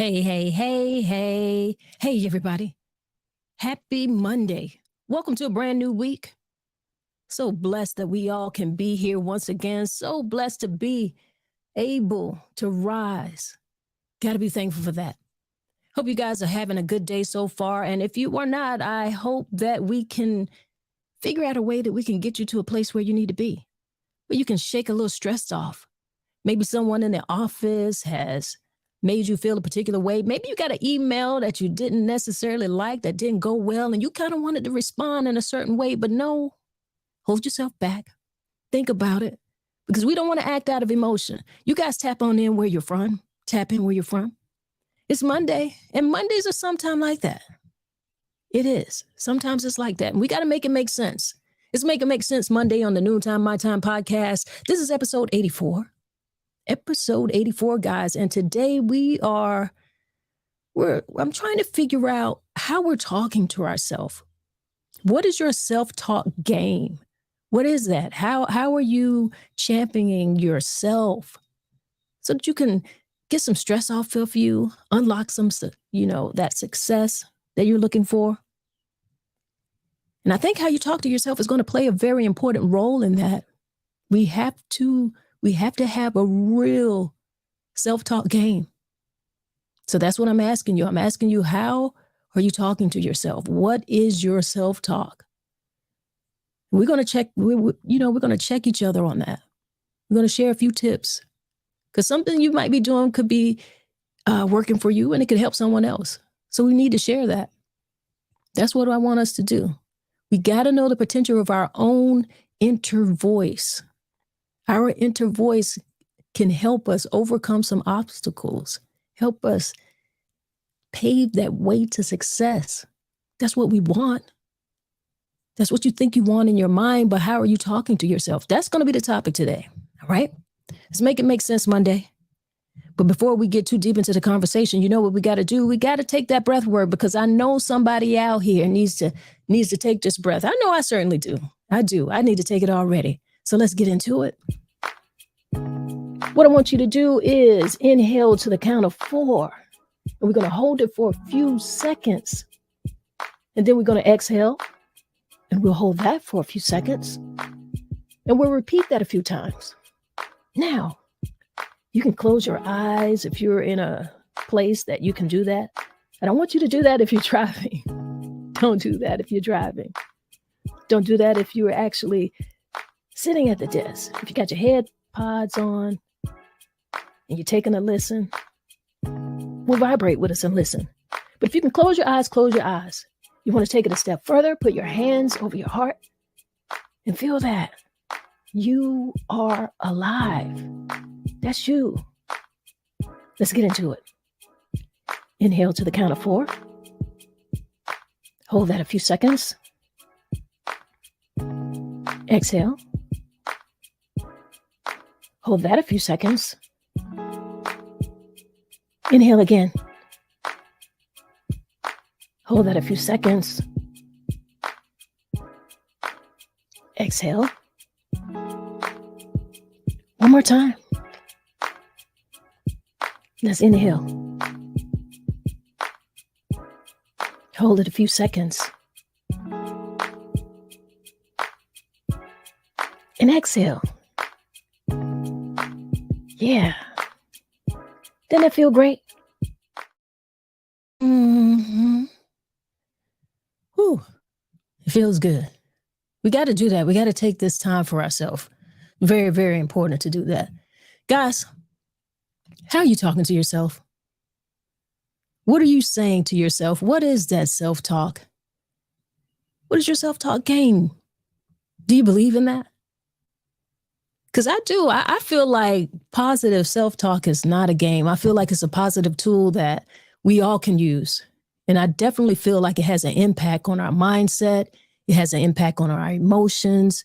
Hey, everybody. Happy Monday. Welcome to a brand new week. So blessed that we all can be here once again. So blessed to be able to rise. Got to be thankful for that. Hope you guys are having a good day so far. And if you are not, I hope that we can figure out a way that we can get you to a place where you need to be, where you can shake a little stress off. Maybe someone in the office has made you feel a particular way. Maybe you got an email that you didn't necessarily like, that didn't go well, and you kind of wanted to respond in a certain way, but no, hold yourself back. Think about it, because we don't want to act out of emotion. You guys tap on in where you're from. Tap in where you're from. It's Monday, and Mondays are sometimes like that. It is. Sometimes it's like that, and we got to make it make sense. It's Make It Make Sense Monday on the Noontime My Time Podcast. This is episode 84. Episode 84, guys. And today I'm trying to figure out how we're talking to ourselves. What is your self-talk game? What is that? How are you championing yourself so that you can get some stress off of you, unlock some, that success that you're looking for? And I think how you talk to yourself is going to play a very important role in that. We have to have a real self-talk game. So that's what I'm asking you. I'm asking you, how are you talking to yourself? What is your self-talk? We're going to check, we're going to check each other on that. We're going to share a few tips, because something you might be doing could be working for you, and it could help someone else. So we need to share that. That's what I want us to do. We got to know the potential of our own inner voice. Our inner voice can help us overcome some obstacles, help us pave that way to success. That's what we want. That's what you think you want in your mind, but how are you talking to yourself? That's going to be the topic today, all right? Let's Make It Make Sense Monday. But before we get too deep into the conversation, you know what we got to do? We got to take that breath work, because I know somebody out here needs to take this breath. I know I certainly do. I do. I need to take it already. So let's get into it. What I want you to do is inhale to the count of 4. And we're going to hold it for a few seconds. And then we're going to exhale. And we'll hold that for a few seconds. And we'll repeat that a few times. Now, you can close your eyes if you're in a place that you can do that. I don't want you to do that if you're driving. Don't do that if you're driving. Don't do that if you're actually sitting at the desk. If you got your headpods on and you're taking a listen, we'll vibrate with us and listen. But if you can close your eyes, close your eyes. You want to take it a step further, put your hands over your heart and feel that you are alive. That's you. Let's get into it. Inhale to the count of 4. Hold that a few seconds. Exhale. Hold that a few seconds. Inhale again. Hold that a few seconds. Exhale. One more time. Let's inhale. Hold it a few seconds. And exhale. Yeah. Doesn't that feel great? Mm-hmm. Whew. It feels good. We got to do that. We got to take this time for ourselves. Very, very important to do that. Guys, how are you talking to yourself? What are you saying to yourself? What is that self-talk? What is your self-talk game? Do you believe in that? Because I do. I feel like positive self-talk is not a game. I feel like it's a positive tool that we all can use. And I definitely feel like it has an impact on our mindset. It has an impact on our emotions.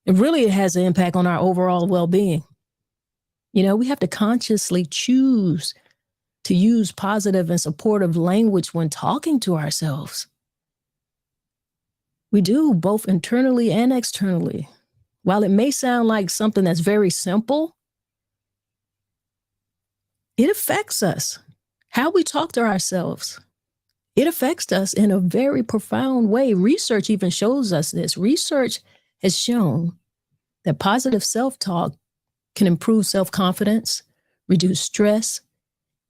And really, it has an impact on our overall well-being. You know, we have to consciously choose to use positive and supportive language when talking to ourselves. We do, both internally and externally. While it may sound like something that's very simple, it affects us. How we talk to ourselves, it affects us in a very profound way. Research even shows us this. Research has shown that positive self-talk can improve self-confidence, reduce stress,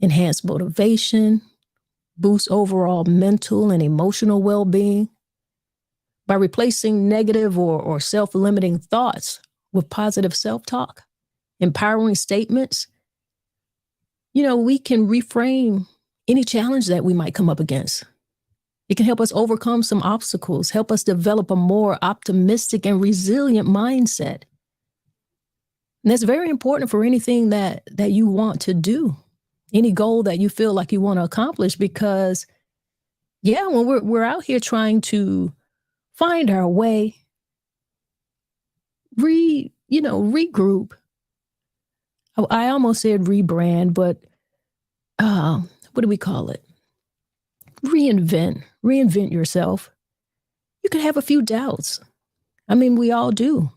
enhance motivation, boost overall mental and emotional well-being. By replacing negative or self-limiting thoughts with positive self-talk, empowering statements, we can reframe any challenge that we might come up against. It can help us overcome some obstacles, help us develop a more optimistic and resilient mindset. And that's very important for anything that you want to do, any goal that you feel like you want to accomplish, because when we're out here trying to find our way, regroup. I almost said rebrand, but what do we call it? Reinvent yourself. You could have a few doubts. I mean, we all do.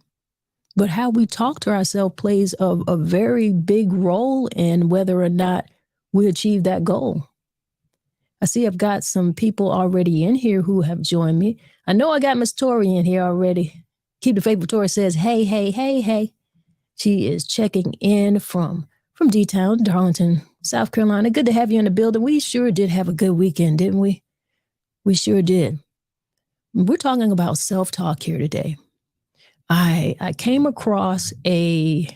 But how we talk to ourselves plays a very big role in whether or not we achieve that goal. I see I've got some people already in here who have joined me. I know I got Miss Tori in here already. Keep the Faith Tori says, hey, hey, hey, hey. She is checking in from D-Town, Darlington, South Carolina. Good to have you in the building. We sure did have a good weekend, didn't we? We sure did. We're talking about self-talk here today. I came across a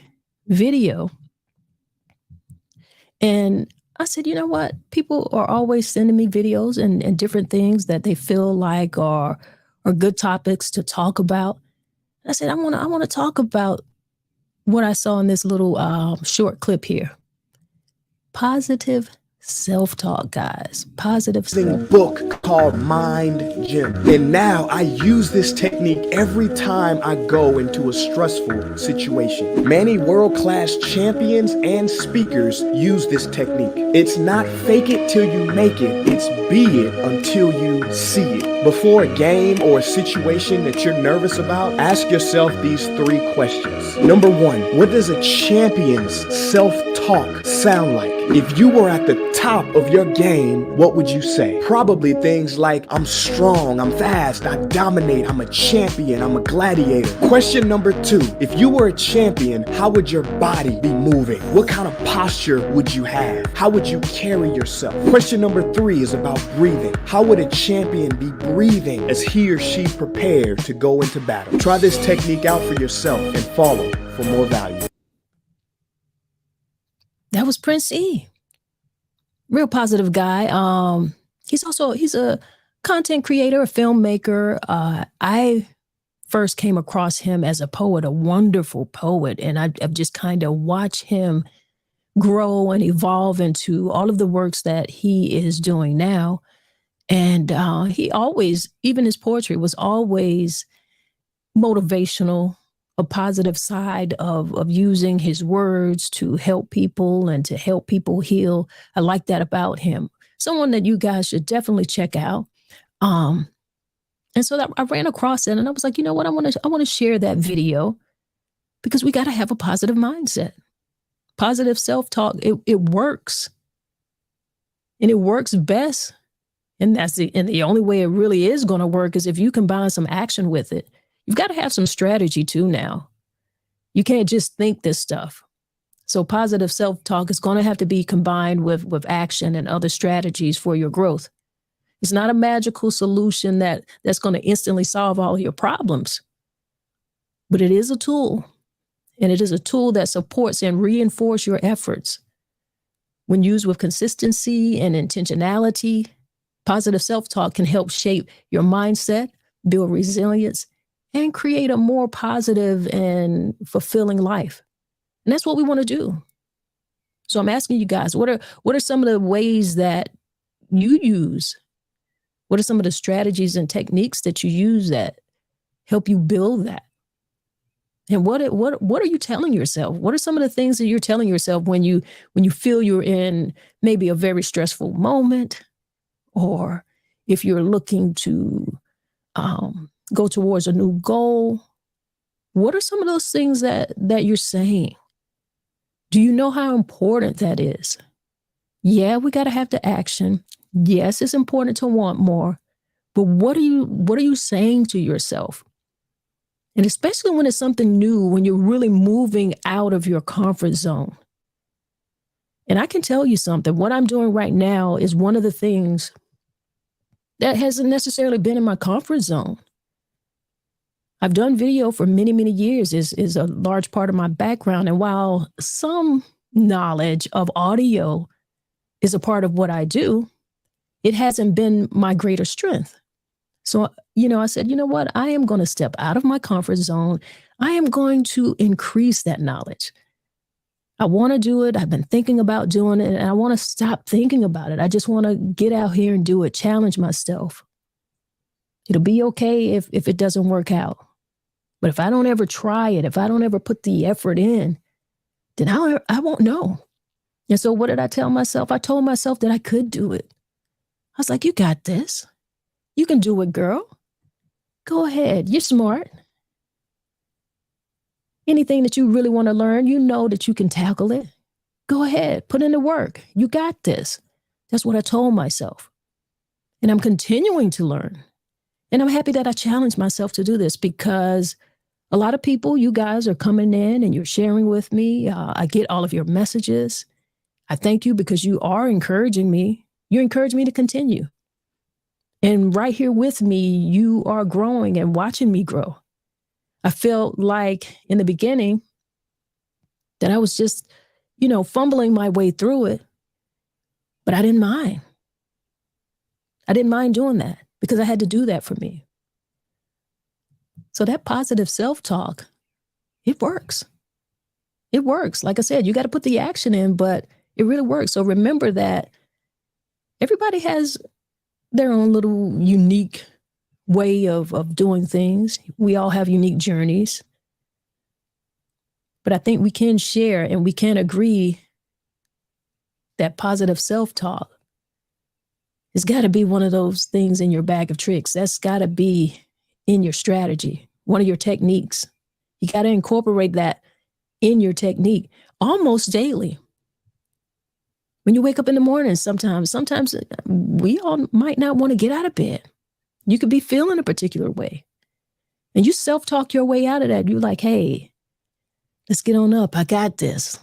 video and I said, you know what? People are always sending me videos and different things that they feel like are good topics to talk about. I said, I want to talk about what I saw in this little short clip here. Positive self-talk, guys. Positive self-talk. Book called Mind Gym. And now I use this technique every time I go into a stressful situation. Many world-class champions and speakers use this technique. It's not fake it till you make it. It's be it until you see it. Before a game or a situation that you're nervous about, ask yourself these 3 questions. Number 1, what does a champion's self-talk sound like? If you were at the top of your game, what would you say? Probably things like, I'm strong, I'm fast, I dominate, I'm a champion, I'm a gladiator. Question number 2, if you were a champion, how would your body be moving? What kind of posture would you have? How would you carry yourself? Question number 3 is about breathing. How would a champion be breathing as he or she prepared to go into battle? Try this technique out for yourself and follow for more value. That was Prince E. Real positive guy. He's a content creator, a filmmaker. I first came across him as a poet, a wonderful poet, and I've just kind of watched him grow and evolve into all of the works that he is doing now. And he always, even his poetry was always motivational, a positive side of using his words to help people and to help people heal. I like that about him. Someone that you guys should definitely check out. And so that I ran across it and I was like, you know what? I want to share that video because we got to have a positive mindset. Positive self-talk, it works. And it works best. And the only way it really is going to work is if you combine some action with it. You've got to have some strategy too now. You can't just think this stuff. So positive self-talk is going to have to be combined with action and other strategies for your growth. It's not a magical solution that's going to instantly solve all your problems. But it is a tool. And it is a tool that supports and reinforces your efforts. When used with consistency and intentionality, positive self-talk can help shape your mindset, build resilience, and create a more positive and fulfilling life. And that's what we want to do. So I'm asking you guys, what are some of the ways that you use? What are some of the strategies and techniques that you use that help you build that? And what are you telling yourself? What are some of the things that you're telling yourself when you feel you're in maybe a very stressful moment, or if you're looking to go towards a new goal? What are some of those things that you're saying? Do you know how important that is? Yeah, we got to have the action. Yes, it's important to want more, but what are you saying to yourself? And especially when it's something new, when you're really moving out of your comfort zone. And I can tell you something, what I'm doing right now is one of the things that hasn't necessarily been in my comfort zone. I've done video for many, many years, is a large part of my background. And while some knowledge of audio is a part of what I do, it hasn't been my greater strength. So, I said, you know what? I am going to step out of my comfort zone. I am going to increase that knowledge. I want to do it. I've been thinking about doing it, and I want to stop thinking about it. I just want to get out here and do it, challenge myself. It'll be okay if it doesn't work out. But if I don't ever try it, if I don't ever put the effort in, then I won't know. And so what did I tell myself? I told myself that I could do it. I was like, you got this. You can do it, girl. Go ahead. You're smart. Anything that you really want to learn, you know that you can tackle it. Go ahead. Put in the work. You got this. That's what I told myself. And I'm continuing to learn. And I'm happy that I challenged myself to do this, because a lot of people, you guys are coming in and you're sharing with me. I get all of your messages. I thank you because you are encouraging me. You encourage me to continue. And right here with me, you are growing and watching me grow. I felt like in the beginning that I was just, fumbling my way through it, but I didn't mind. I didn't mind doing that because I had to do that for me. So that positive self-talk, it works. It works. Like I said, you got to put the action in, but it really works. So remember that everybody has their own little unique way of doing things. We all have unique journeys. But I think we can share and we can agree that positive self-talk has got to be one of those things in your bag of tricks. That's got to be in your strategy, one of your techniques. You got to incorporate that in your technique almost daily. When you wake up in the morning, sometimes we all might not want to get out of bed. You could be feeling a particular way. And you self-talk your way out of that. You're like, hey, let's get on up. I got this.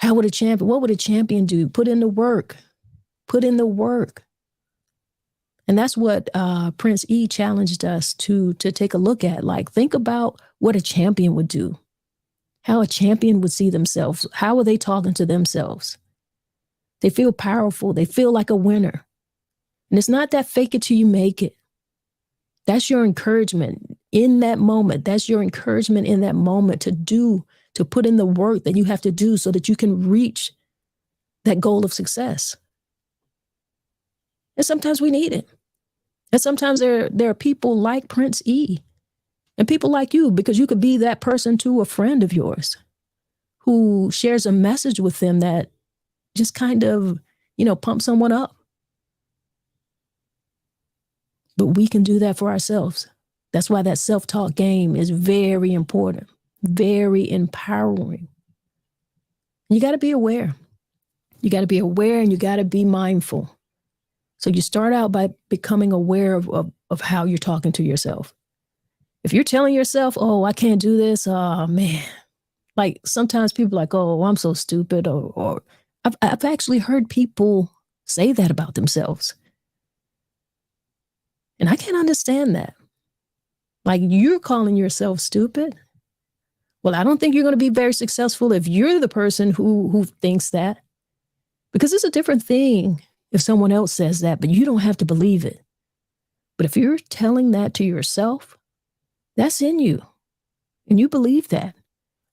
What would a champion do? Put in the work. Put in the work. And that's what Prince E challenged us to take a look at. Like, think about what a champion would do. How a champion would see themselves. How are they talking to themselves? They feel powerful. They feel like a winner. And it's not that fake it till you make it. That's your encouragement in that moment. That's your encouragement in that moment to put in the work that you have to do so that you can reach that goal of success. And sometimes we need it. And sometimes there are people like Prince E and people like you, because you could be that person to a friend of yours who shares a message with them that just kind of, pumps someone up. But we can do that for ourselves. That's why that self-talk game is very important, very empowering. You got to be aware. You got to be aware and you got to be mindful. So you start out by becoming aware of how you're talking to yourself. If you're telling yourself, oh, I can't do this, oh, man. Like sometimes people are like, oh, I'm so stupid. Or I've actually heard people say that about themselves. And I can't understand that. Like, you're calling yourself stupid. Well, I don't think you're going to be very successful if you're the person who thinks that. Because it's a different thing if someone else says that, but you don't have to believe it. But if you're telling that to yourself, that's in you. And you believe that.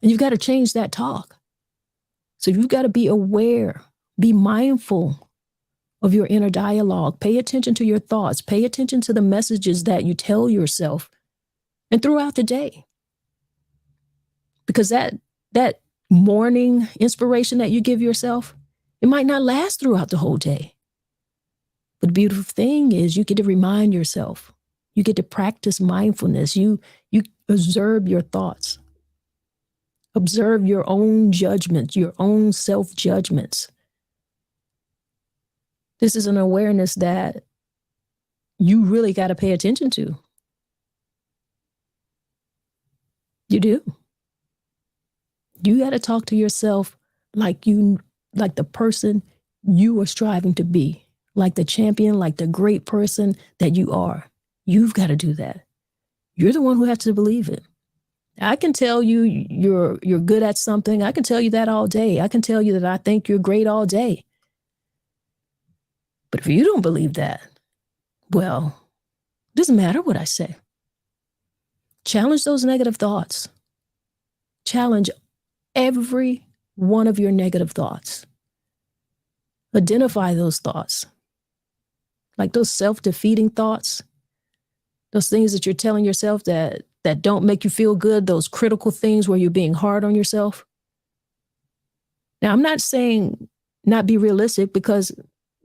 And you've got to change that talk. So you've got to be aware, be mindful of your inner dialogue. Pay attention to your thoughts. Pay attention to the messages that you tell yourself and throughout the day. Because that morning inspiration that you give yourself, it might not last throughout the whole day. But the beautiful thing is you get to remind yourself. You get to practice mindfulness. You observe your thoughts. Observe your own judgments, your own self-judgments. This is an awareness that you really got to pay attention to. You do. You got to talk to yourself like the person you are striving to be, like the champion, like the great person that you are. You've got to do that. You're the one who has to believe it. I can tell you you're good at something. I can tell you that all day. I can tell you that I think you're great all day. But if you don't believe that, well, it doesn't matter what I say. Challenge those negative thoughts. Challenge every one of your negative thoughts. Identify those thoughts. Like those self-defeating thoughts, those things that you're telling yourself that don't make you feel good, those critical things where you're being hard on yourself. Now, I'm not saying not be realistic, because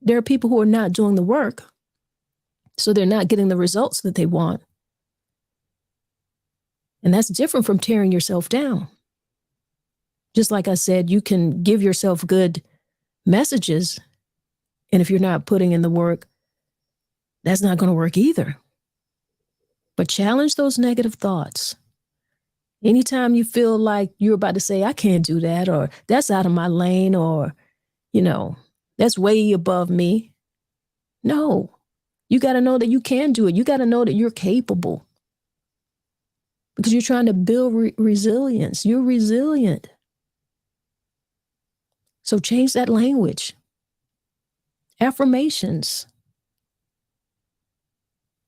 there are people who are not doing the work, so they're not getting the results that they want. And that's different from tearing yourself down. Just like I said, you can give yourself good messages, and if you're not putting in the work, that's not going to work either. But challenge those negative thoughts. Anytime you feel like you're about to say, I can't do that, or that's out of my lane, or, that's way above me. No, you got to know that you can do it. You got to know that you're capable, because you're trying to build resilience. You're resilient. So change that language. Affirmations.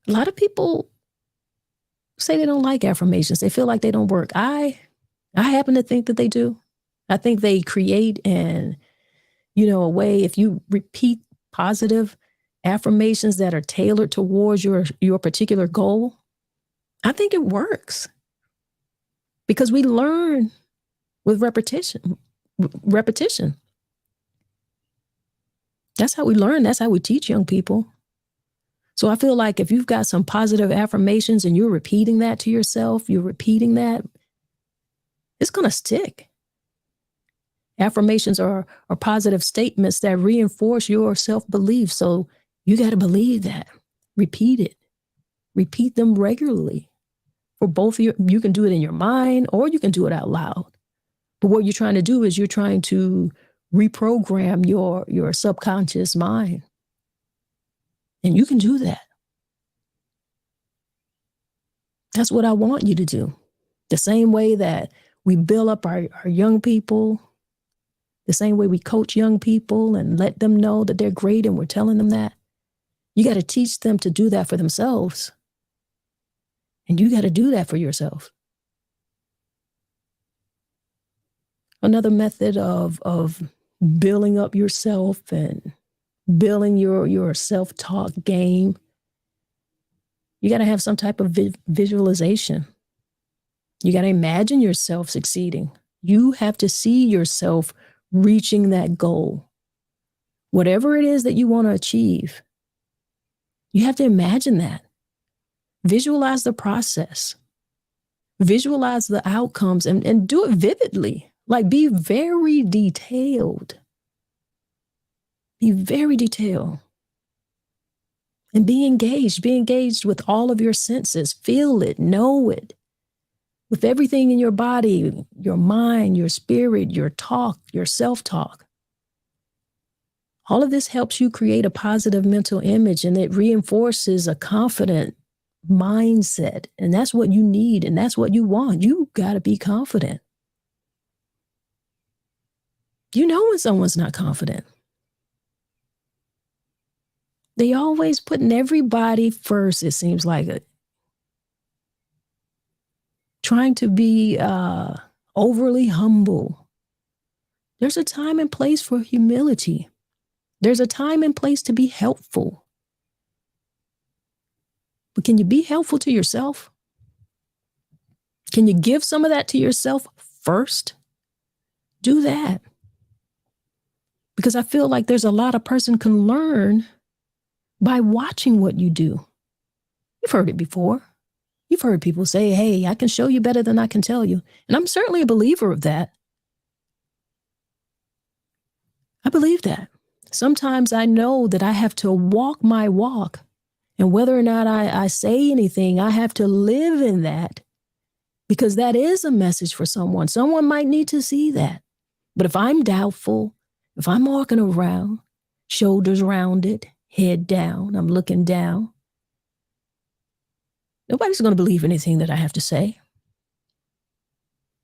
A lot of people say they don't like affirmations. They feel like they don't work. I happen to think that they do. I think they create a way, if you repeat positive affirmations that are tailored towards your particular goal, I think it works. Because we learn with repetition. That's how we learn. That's how we teach young people. So I feel like if you've got some positive affirmations and you're repeating that to yourself, it's going to stick. Affirmations are positive statements that reinforce your self-belief. So you got to believe that. Repeat it. Repeat them regularly. For both of you can do it in your mind, or you can do it out loud. But what you're trying to do is you're trying to reprogram your subconscious mind. And you can do that. That's what I want you to do. The same way that we build up our young people, the same way we coach young people and let them know that they're great and we're telling them that, you got to teach them to do that for themselves. And you got to do that for yourself. Another method of building up yourself and building your self-talk game, you got to have some type of visualization. You got to imagine yourself succeeding. You have to see yourself reaching that goal. Whatever it is that you want to achieve, you have to imagine that. Visualize the process. Visualize the outcomes and do it vividly. Like, be very detailed. Be very detailed. And be engaged. Be engaged with all of your senses. Feel it. Know it. With everything in your body, your mind, your spirit, your talk, your self-talk. All of this helps you create a positive mental image, and it reinforces a confident mindset. And that's what you need, and that's what you want. You got to be confident. You know when someone's not confident. They always putting everybody first, it seems like it. Trying to be overly humble. There's a time and place for humility. There's a time and place to be helpful. But can you be helpful to yourself? Can you give some of that to yourself first? Do that. Because I feel like there's a lot a person can learn by watching what you do. You've heard it before. You've heard people say, hey, I can show you better than I can tell you. And I'm certainly a believer of that. I believe that. Sometimes I know that I have to walk my walk. And whether or not I say anything, I have to live in that, because that is a message for someone. Someone might need to see that. But if I'm doubtful, if I'm walking around, shoulders rounded, head down, I'm looking down, nobody's going to believe anything that I have to say.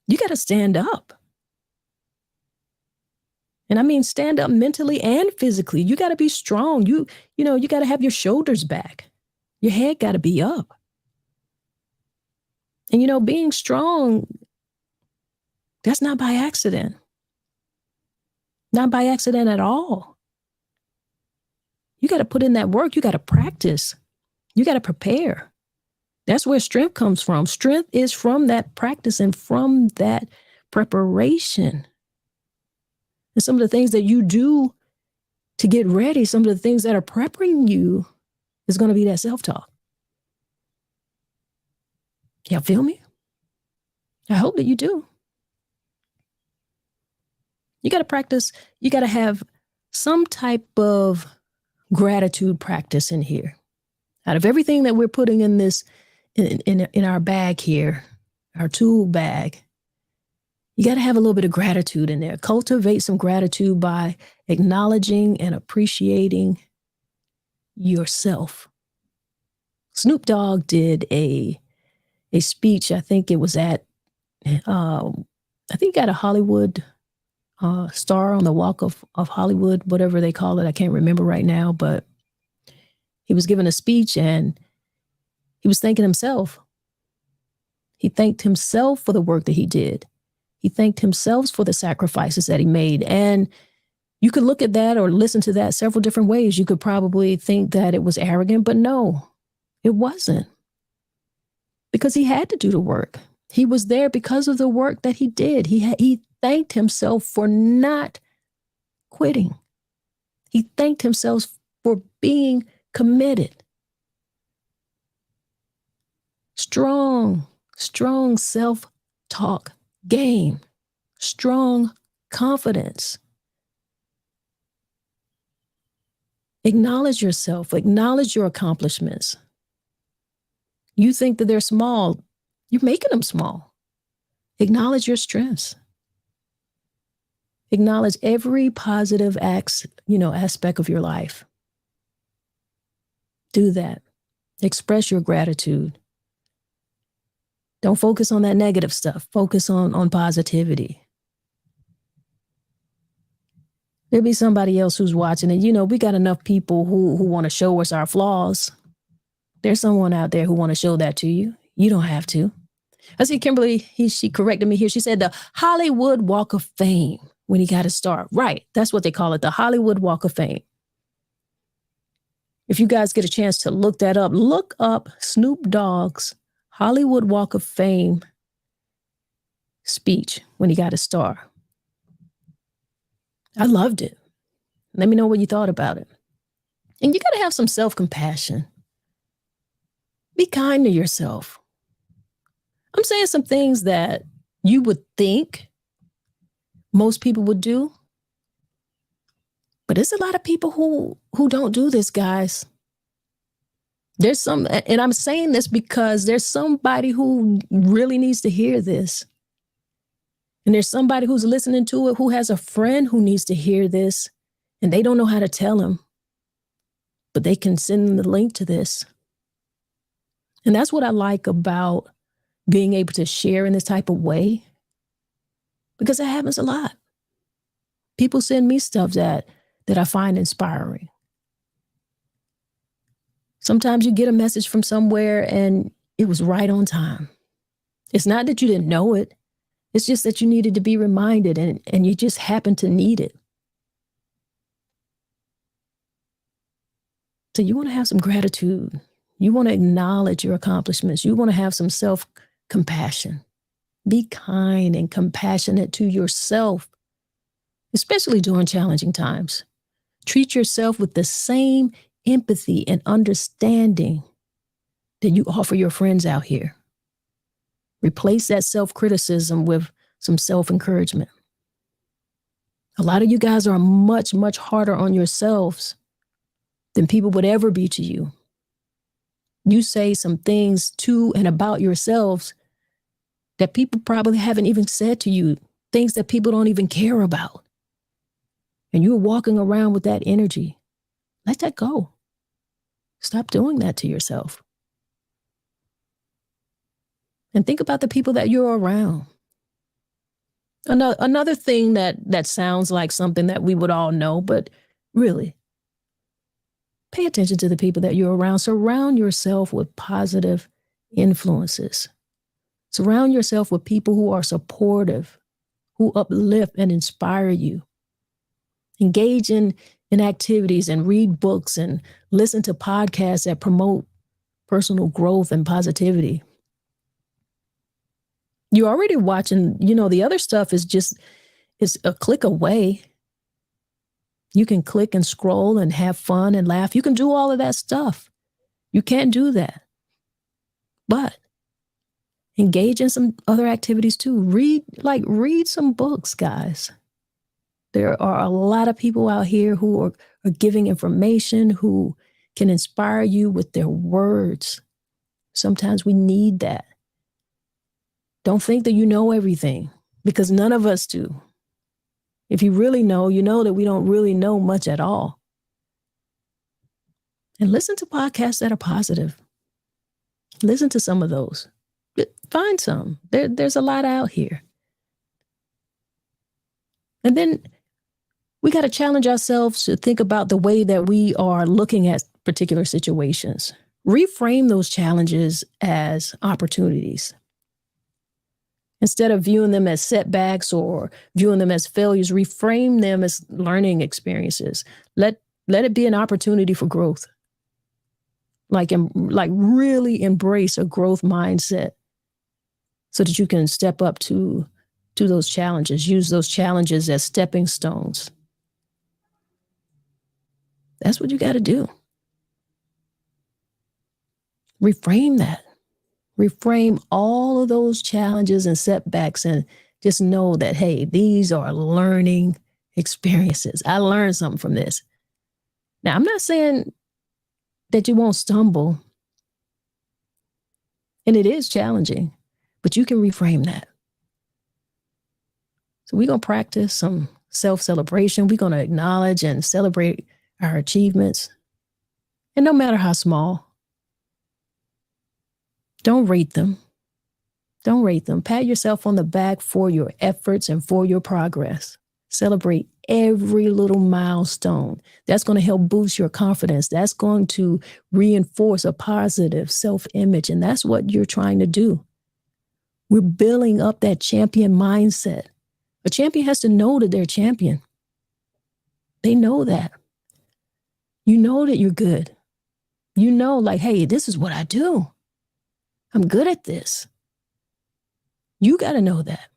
You got to stand up. And I mean, stand up mentally and physically. You got to be strong. You got to have your shoulders back. Your head got to be up. And, being strong, that's not by accident. Not by accident at all. You got to put in that work. You got to practice. You got to prepare. That's where strength comes from. Strength is from that practice and from that preparation. And some of the things that you do to get ready, some of the things that are preparing you is going to be that self-talk. Y'all feel me? I hope that you do. You got to practice. You got to have some type of gratitude practice in here. Out of everything that we're putting in this, in our bag here, our tool bag, you got to have a little bit of gratitude in there. Cultivate some gratitude by acknowledging and appreciating yourself. Snoop Dogg did a speech. I think it was at, I think at a Hollywood star on the Walk of Hollywood, whatever they call it. I can't remember right now, but he was giving a speech and he was thanking himself. He thanked himself for the work that he did. He thanked himself for the sacrifices that he made. And you could look at that or listen to that several different ways. You could probably think that it was arrogant, but no, it wasn't. Because he had to do the work. He was there because of the work that he did. He thanked himself for not quitting. He thanked himself for being committed. Strong self-talk game. Strong confidence. Acknowledge yourself. Acknowledge your accomplishments. You think that they're small. You're making them small. Acknowledge your strengths. Acknowledge every positive aspect of your life. Do that. Express your gratitude. Don't focus on that negative stuff. Focus on positivity. There'll be somebody else who's watching it. We got enough people who want to show us our flaws. There's someone out there who want to show that to you. You don't have to. I see Kimberly, she corrected me here. She said the Hollywood Walk of Fame when he got his start. Right. That's what they call it, the Hollywood Walk of Fame. If you guys get a chance to look that up, look up Snoop Dogg's Hollywood Walk of Fame speech when he got his star. I loved it. Let me know what you thought about it. And you got to have some self-compassion. Be kind to yourself. I'm saying some things that you would think most people would do. But there's a lot of people who don't do this, guys. There's some, and I'm saying this because there's somebody who really needs to hear this. And there's somebody who's listening to it who has a friend who needs to hear this, and they don't know how to tell him. But they can send them the link to this. And that's what I like about being able to share in this type of way, because it happens a lot. People send me stuff that I find inspiring. Sometimes you get a message from somewhere and it was right on time. It's not that you didn't know it. It's just that you needed to be reminded and you just happened to need it. So you want to have some gratitude. You want to acknowledge your accomplishments. You want to have some self-compassion. Be kind and compassionate to yourself, especially during challenging times. Treat yourself with the same empathy and understanding that you offer your friends out here. Replace that self-criticism with some self-encouragement. A lot of you guys are much, much harder on yourselves than people would ever be to you. You say some things to and about yourselves that people probably haven't even said to you, things that people don't even care about. And you're walking around with that energy. Let that go. Stop doing that to yourself. And think about the people that you're around. Another thing that sounds like something that we would all know, but really, pay attention to the people that you're around. Surround yourself with positive influences. Surround yourself with people who are supportive, who uplift and inspire you. Engage in activities and read books and listen to podcasts that promote personal growth and positivity. You're already watching, the other stuff is a click away. You can click and scroll and have fun and laugh. You can do all of that stuff. You can't do that. But engage in some other activities too. Read some books, guys. There are a lot of people out here who are giving information, who can inspire you with their words. Sometimes we need that. Don't think that you know everything, because none of us do. If you really know, you know that we don't really know much at all. And listen to podcasts that are positive. Listen to some of those. Find some. There's a lot out here. And then we got to challenge ourselves to think about the way that we are looking at particular situations. Reframe those challenges as opportunities. Instead of viewing them as setbacks or viewing them as failures, reframe them as learning experiences. Let it be an opportunity for growth. Like really embrace a growth mindset so that you can step up to those challenges. Use those challenges as stepping stones. That's what you got to do. Reframe that. Reframe all of those challenges and setbacks and just know that, hey, these are learning experiences. I learned something from this. Now, I'm not saying that you won't stumble. And it is challenging, but you can reframe that. So we're going to practice some self-celebration. We're going to acknowledge and celebrate our achievements. And no matter how small, don't rate them. Don't rate them. Pat yourself on the back for your efforts and for your progress. Celebrate every little milestone. That's going to help boost your confidence. That's going to reinforce a positive self-image. And that's what you're trying to do. We're building up that champion mindset. A champion has to know that they're a champion. They know that. You know that you're good. You know, like, hey, this is what I do. I'm good at this. You got to know that.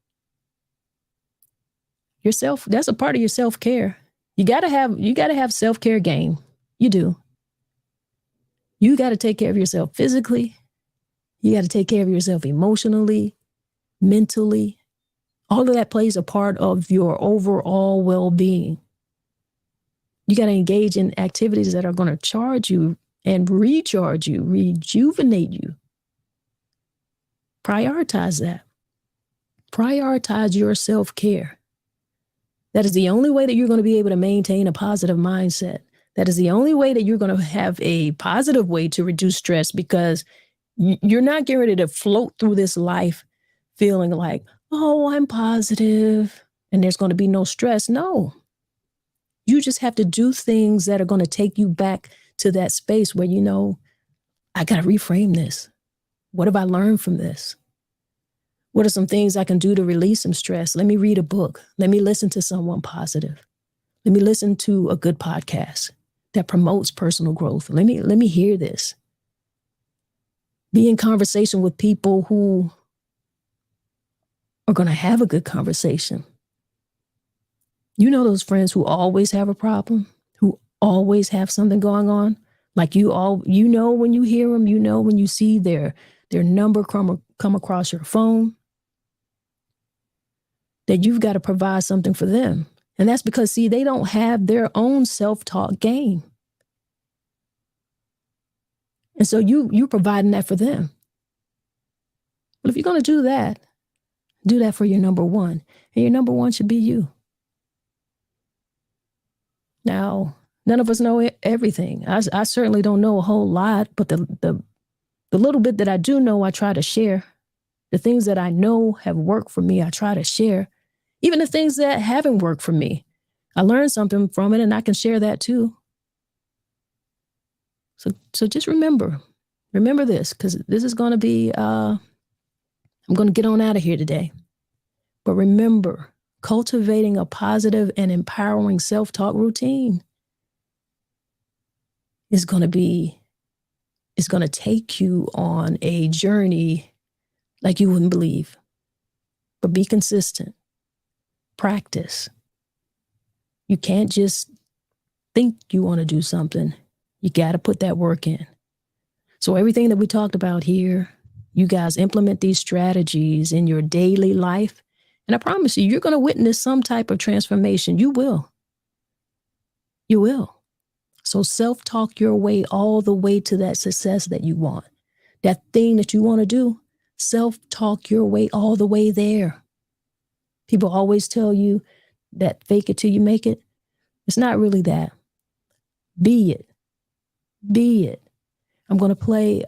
That's a part of your self-care. You got to have self-care game. You do. You got to take care of yourself physically. You got to take care of yourself emotionally, mentally. All of that plays a part of your overall well-being. You got to engage in activities that are going to charge you and recharge you, rejuvenate you. Prioritize that. Prioritize your self-care. That is the only way that you're going to be able to maintain a positive mindset. That is the only way that you're going to have a positive way to reduce stress, because you're not getting ready to float through this life feeling like, oh, I'm positive and there's going to be no stress. No. You just have to do things that are going to take you back to that space where, I got to reframe this. What have I learned from this? What are some things I can do to release some stress? Let me read a book. Let me listen to someone positive. Let me listen to a good podcast that promotes personal growth. Let me hear this. Be in conversation with people who are going to have a good conversation. You know those friends who always have a problem, who always have something going on? Like you know when you hear them, you know when you see their number come across your phone, that you've got to provide something for them. And that's because, see, they don't have their own self-talk game. And so you providing that for them. Well, if you're going to do that for your number one. And your number one should be you. Now, none of us know everything. I certainly don't know a whole lot, but the little bit that I do know, I try to share. The things that I know have worked for me, I try to share. Even the things that haven't worked for me, I learned something from it, and I can share that too. So just remember this, because this is going to be, I'm going to get on out of here today. But remember, cultivating a positive and empowering self-talk routine is going to take you on a journey like you wouldn't believe. But be consistent. Practice. You can't just think you want to do something. You got to put that work in. So everything that we talked about here, you guys implement these strategies in your daily life. And I promise you, you're going to witness some type of transformation. You will. You will. So self-talk your way all the way to that success that you want. That thing that you want to do, self-talk your way all the way there. People always tell you that fake it till you make it. It's not really that. Be it. Be it. I'm going to play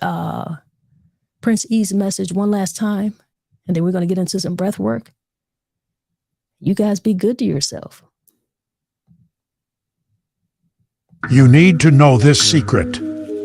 Prince E's message one last time, and then we're going to get into some breath work. You guys be good to yourself. You need to know this secret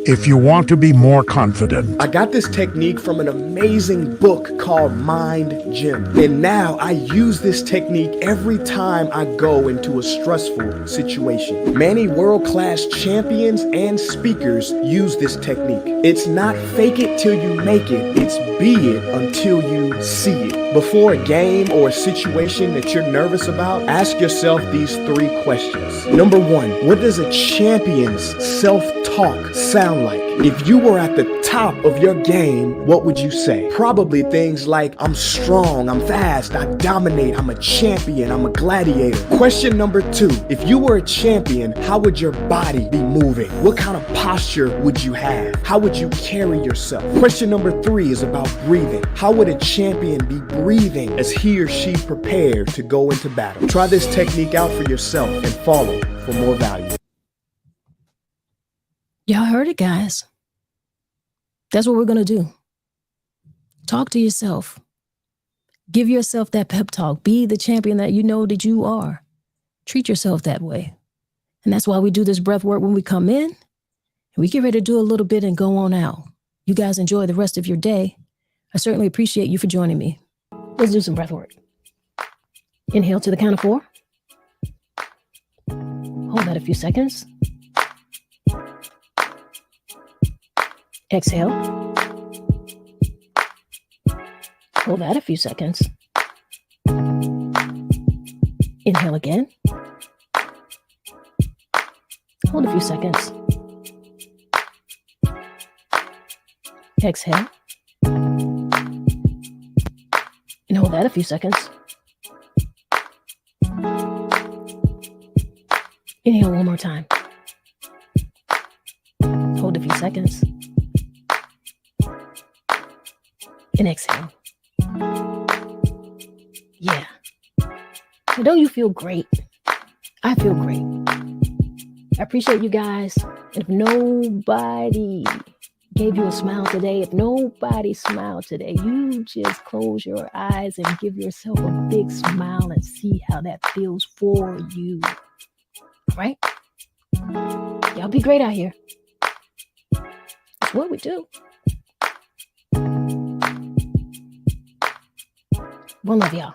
if you want to be more confident. I got this technique from an amazing book called Mind Gym. And now I use this technique every time I go into a stressful situation. Many world-class champions and speakers use this technique. It's not fake it till you make it. It's be it until you see it. Before a game or a situation that you're nervous about, ask yourself these 3 questions. Number 1, what does a champion's self-talk sound like? If you were at the top of your game, what would you say? Probably things like, I'm strong, I'm fast, I dominate, I'm a champion, I'm a gladiator. Question number 2, if you were a champion, how would your body be moving? What kind of posture would you have? How would you carry yourself? Question number 3 is about breathing. How would a champion be breathing as he or she prepared to go into battle? Try this technique out for yourself and follow for more value. Y'all heard it, guys. That's what we're going to do. Talk to yourself. Give yourself that pep talk. Be the champion that you know that you are. Treat yourself that way. And that's why we do this breath work when we come in. And we get ready to do a little bit and go on out. You guys enjoy the rest of your day. I certainly appreciate you for joining me. Let's do some breath work. Inhale to the count of 4. Hold that a few seconds. Exhale. Hold that a few seconds. Inhale again. Hold a few seconds. Exhale. And hold that a few seconds. Inhale one more time. Hold a few seconds. And exhale. Yeah. So don't you feel great? I feel great. I appreciate you guys. And if nobody gave you a smile today, if nobody smiled today, you just close your eyes and give yourself a big smile and see how that feels for you. Right? Y'all be great out here. That's what we do. One love, y'all.